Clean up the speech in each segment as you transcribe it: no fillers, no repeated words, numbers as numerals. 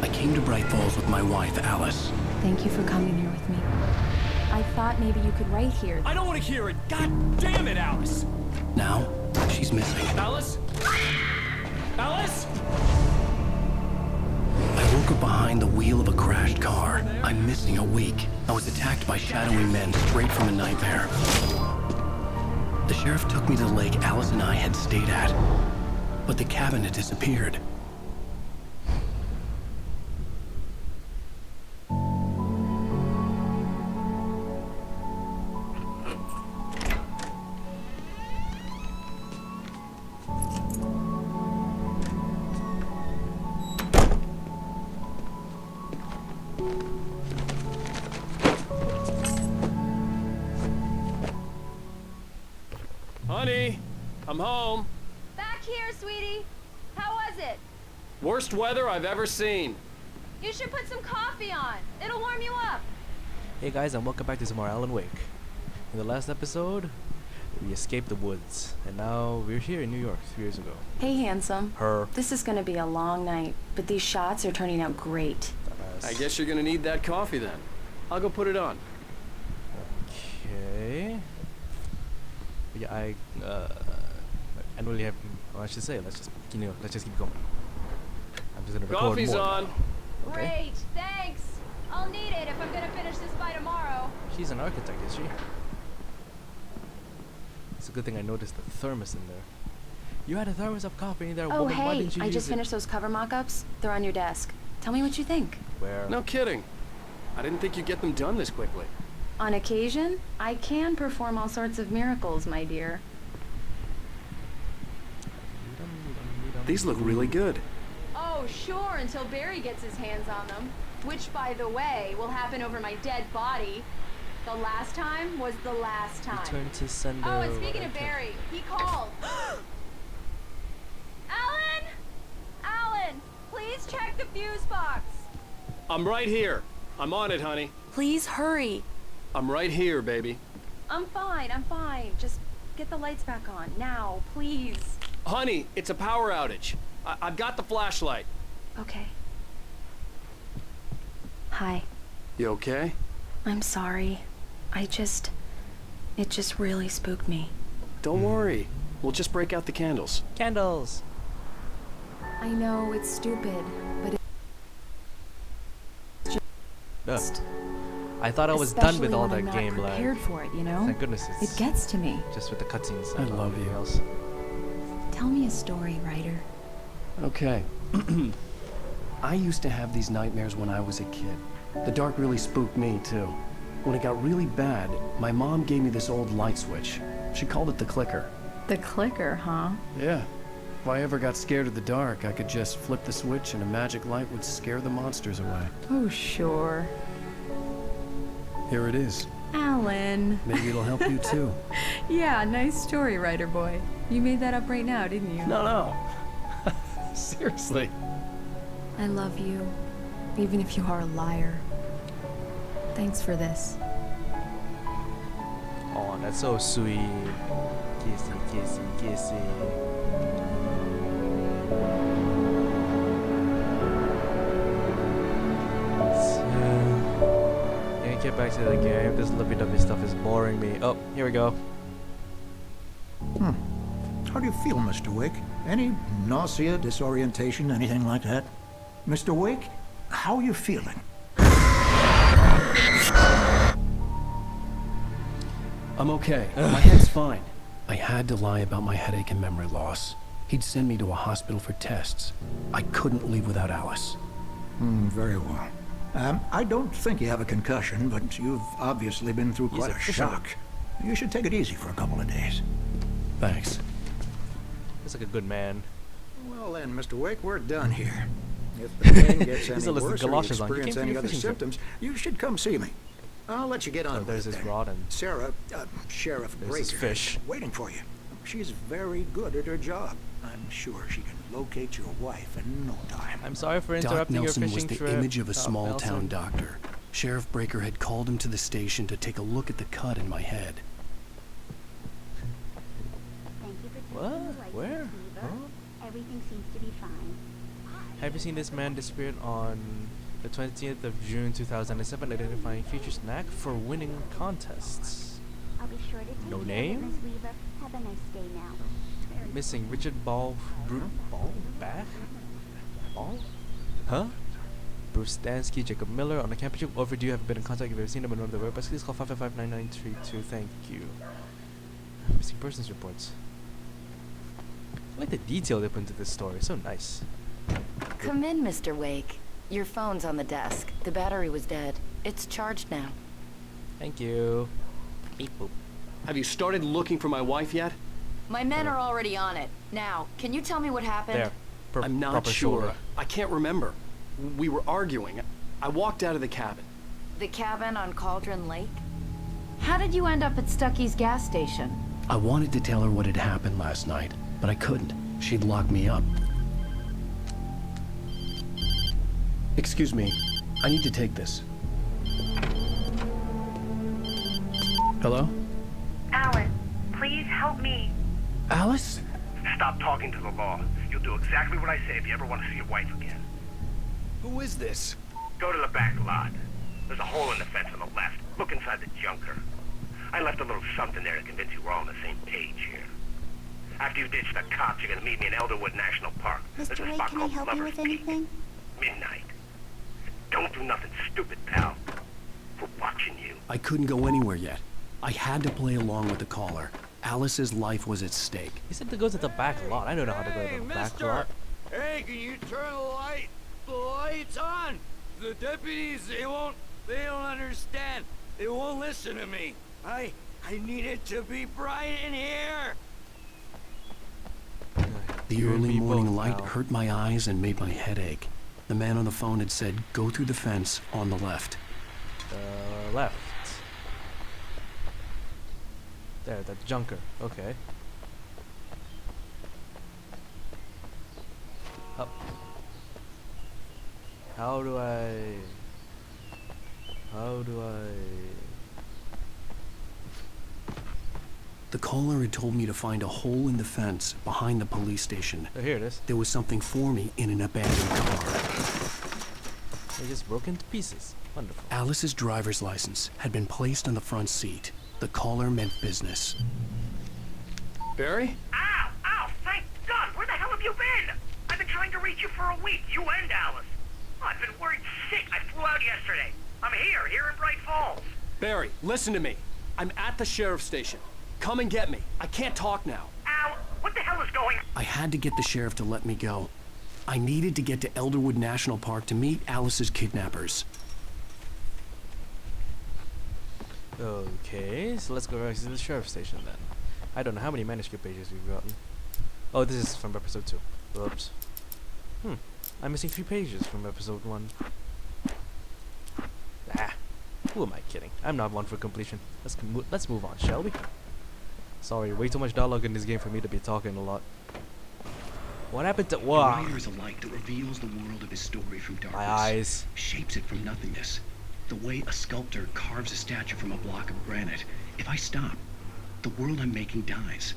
I came to Bright Falls with my wife, Alice. Thank you for coming here with me. I thought maybe you could write here. I don't want to hear it! God damn it, Alice! Now, she's missing. Alice? Alice? I woke up behind the wheel of a crashed car. I'm missing a week. I was attacked by shadowy men straight from a nightmare. The sheriff took me to the lake Alice and I had stayed at, but the cabin had disappeared. Honey, I'm home. Back here, sweetie. How was it? Worst weather I've ever seen. You should put some coffee on. It'll warm you up. Hey guys, and welcome back to some more Alan Wake. In the last episode, we escaped the woods, and now we're here in New York 3 years ago. Hey, handsome. Her. This is gonna be a long night, but these shots are turning out great. I guess you're gonna need that coffee then. I'll go put it on. Okay. Yeah, I don't really have. Well, I should say, let's just keep going. I'm just gonna record Coffee's more on. now. Okay. Great, thanks. I'll need it if I'm gonna finish this by tomorrow. She's an architect, is she? It's a good thing I noticed the thermos in there. You had a thermos of coffee in there. Oh, woman. Why hey, didn't you I use just it? finished those cover mock-ups. They're on your desk. Tell me what you think. Where? No kidding. I didn't think you'd get them done this quickly. On occasion, I can perform all sorts of miracles, my dear. These look really good. Oh, sure, until Barry gets his hands on them. Which, by the way, will happen over my dead body. The last time was the last time. Return to sender. Oh, and speaking of Barry, he called. Alan! Alan, please check the fuse box. I'm right here. I'm on it, honey. Please hurry. I'm right here, baby. I'm fine, I'm fine. Just get the lights back on. Now, please. Honey, it's a power outage. I've got the flashlight. Okay. Hi. You okay? I'm sorry. It just really spooked me. Don't worry. We'll just break out the candles. Candles. I know it's stupid, but it's just... I thought I was done with especially all when that I'm game not lag. prepared for it, you know? Thank goodness it's It gets to me. just with the cutscenes. I and love everything you. else. Tell me a story, writer. Okay. I used to have these nightmares when I was a kid. The dark really spooked me, too. When it got really bad, my mom gave me this old light switch. She called it the clicker. The clicker, huh? Yeah. If I ever got scared of the dark, I could just flip the switch and a magic light would scare the monsters away. Oh, sure. Here it is. Alan. Maybe it'll help you, too. Yeah, nice story, writer boy. You made that up right now, didn't you? No. Seriously. I love you, even if you are a liar. Thanks for this. Oh, that's so sweet. Kissy, kissy, kissy. Can't get back to the game. This lippy-duppy stuff is boring me. Oh, here we go. How do you feel, Mr. Wake? Any nausea, disorientation, anything like that? Mr. Wake, how are you feeling? I'm okay. My head's fine. I had to lie about my headache and memory loss. He'd send me to a hospital for tests. I couldn't leave without Alice. Very well. I don't think you have a concussion, but you've obviously been through He's quite a a fisherman. shock. You should take it easy for a couple of days. Thanks. He's like a good man. Well then, Mr. Wake, we're done here. If the pain gets He's any still listening worse to or you galoshes on. He experience came for any your other fishing trip. symptoms, you should come see me. I'll let you get on Oh, with there's it his then. rod and Sarah, Sheriff there's Breaker, his fish. is waiting for you. She's very good at her job. I'm sure she can locate your wife in no time. I'm sorry for Doc interrupting your Nelson fishing was the trip. image of a Doc small-town Nelson. doctor. Sheriff Breaker had called him to the station to take a look at the cut in my head. Thank you for taking What? the license, Where? Weaver. Huh? Everything seems to be fine. Have you seen this man disappeared on the 20th of June 2007, identifying future snack for winning contests? I'll be sure to take No care of it, name? Miss Weaver. Have a nice day now. Missing Richard Ball, Ball? Huh? Bruce Stansky, Jacob Miller on the campus trip. Overdue. Have been in contact if you've ever seen them on one of the websites. Please call 555-9932. Thank you. Missing persons reports. I like the detail they put into this story. So nice. Come in, Mr. Wake. Your phone's on the desk. The battery was dead. It's charged now. Thank you. Beep boop. Have you started looking for my wife yet? My men are already on it. Now, can you tell me what happened? There. I'm not proper sure. shoulder. I can't remember. We were arguing. I walked out of the cabin. The cabin on Cauldron Lake? How did you end up at Stucky's gas station? I wanted to tell her what had happened last night, but I couldn't. She'd lock me up. Excuse me. I need to take this. Hello? Alan, please help me. Alice? Stop talking to the law. You'll do exactly what I say if you ever want to see your wife again. Who is this? Go to the back lot. There's a hole in the fence on the left. Look inside the junker. I left a little something there to convince you we're all on the same page here. After you ditch the cops, you're gonna meet me in Elderwood National Park. There's Mr. a Wake, spot can I called help you Lover's with Peak. anything? Midnight. Don't do nothing stupid, pal. We're watching you. I couldn't go anywhere yet. I had to play along with the caller. Alice's life was at stake. He said to go to the back lot. I don't know how to go to the back lot. Hey, can you turn the light? The light's on! The deputies, they don't understand. They won't listen to me. I need it to be bright in here! The You and early me morning both, light pal. hurt my eyes and made my head ache. The man on the phone had said, go through the fence on the left. Left. There, that junker. Okay. Up. How do I... The caller had told me to find a hole in the fence behind the police station. Oh, here it is. There was something for me in an abandoned car. They just broke into pieces. Wonderful. Alice's driver's license had been placed on the front seat. The caller meant business. Barry? Ow! Ow! Thank God! Where the hell have you been? I've been trying to reach you for a week, you and Alice. Oh, I've been worried sick. I flew out yesterday. I'm here in Bright Falls. Barry, listen to me. I'm at the sheriff's station. Come and get me. I can't talk now. Ow! What the hell is going on? I had to get the sheriff to let me go. I needed to get to Elderwood National Park to meet Alice's kidnappers. Okay, so let's go back to the sheriff's station then. I don't know how many manuscript pages we've gotten. Oh, this is from episode 2. Whoops. I'm missing 3 pages from episode 1. Ah, who am I kidding? I'm not one for completion. Let's move on, shall we? Sorry, way too much dialogue in this game for me to be talking a lot. What happened to... The Wow. writer is a light that reveals the world of his story from darkness. My eyes. Shapes it from nothingness. The way a sculptor carves a statue from a block of granite. If I stop, the world I'm making dies.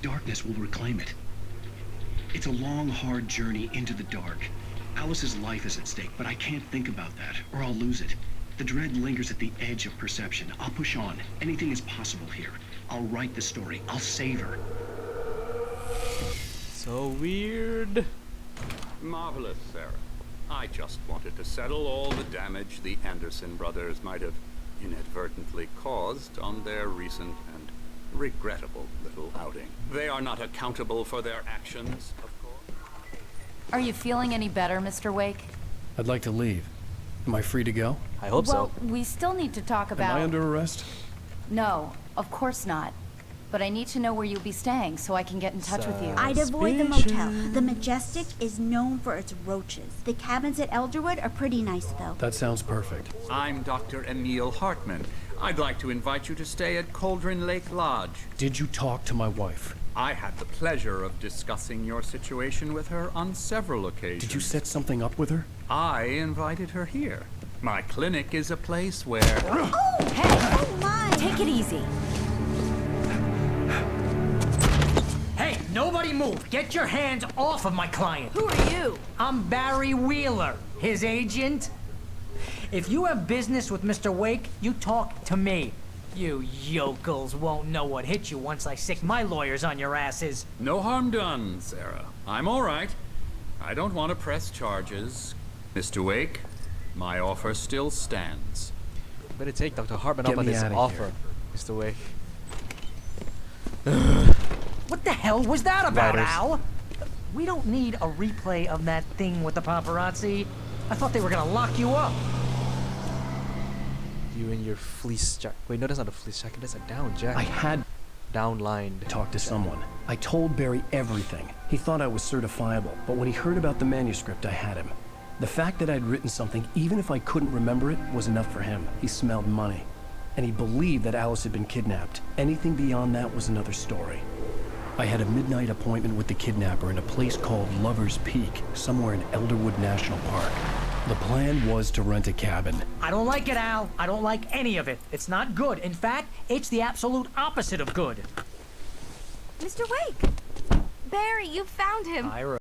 Darkness will reclaim it. It's a long, hard journey into the dark. Alice's life is at stake, but I can't think about that, or I'll lose it. The dread lingers at the edge of perception. I'll push on. Anything is possible here. I'll write the story. I'll save her. So weird. Marvelous, Sarah. I just wanted to settle all the damage the Anderson brothers might have inadvertently caused on their recent and regrettable little outing. They are not accountable for their actions, of course. Are you feeling any better, Mr. Wake? I'd like to leave. Am I free to go? I hope Well, so. we still need to talk about... Am I under arrest? No, of course not. But I need to know where you'll be staying so I can get in touch with you. I'd avoid the motel. The Majestic is known for its roaches. The cabins at Elderwood are pretty nice, though. That sounds perfect. I'm Dr. Emil Hartman. I'd like to invite you to stay at Cauldron Lake Lodge. Did you talk to my wife? I had the pleasure of discussing your situation with her on several occasions. Did you set something up with her? I invited her here. My clinic is a place where... Oh! Hey! Oh, my! Take it easy. Hey, Nobody move! Get your hands off of my client! Who are you? I'm Barry Wheeler, his agent. If you have business with Mr. Wake, you talk to me. You yokels won't know what hit you once I sick my lawyers on your asses. No harm done, Sarah. I'm all right. I don't want to press charges. Mr. Wake, my offer still stands. Better take Dr. Hartman Get up on me his outta offer, here. Mr. Wake. What the hell was that about, Writers. Al? We don't need a replay of that thing with the paparazzi. I thought they were gonna lock you up. You and your fleece jacket. Wait, no, that's not a fleece jacket. That's a down jacket. I had Downlined. to talk to someone. I told Barry everything. He thought I was certifiable, but when he heard about the manuscript, I had him. The fact that I'd written something, even if I couldn't remember it, was enough for him. He smelled money. And he believed that Alice had been kidnapped. Anything beyond that was another story. I had a midnight appointment with the kidnapper in a place called Lover's Peak, somewhere in Elderwood National Park. The plan was to rent a cabin. I don't like it, Al. I don't like any of it. It's not good. In fact, it's the absolute opposite of good. Mr. Wake! Barry, you found him. Ira.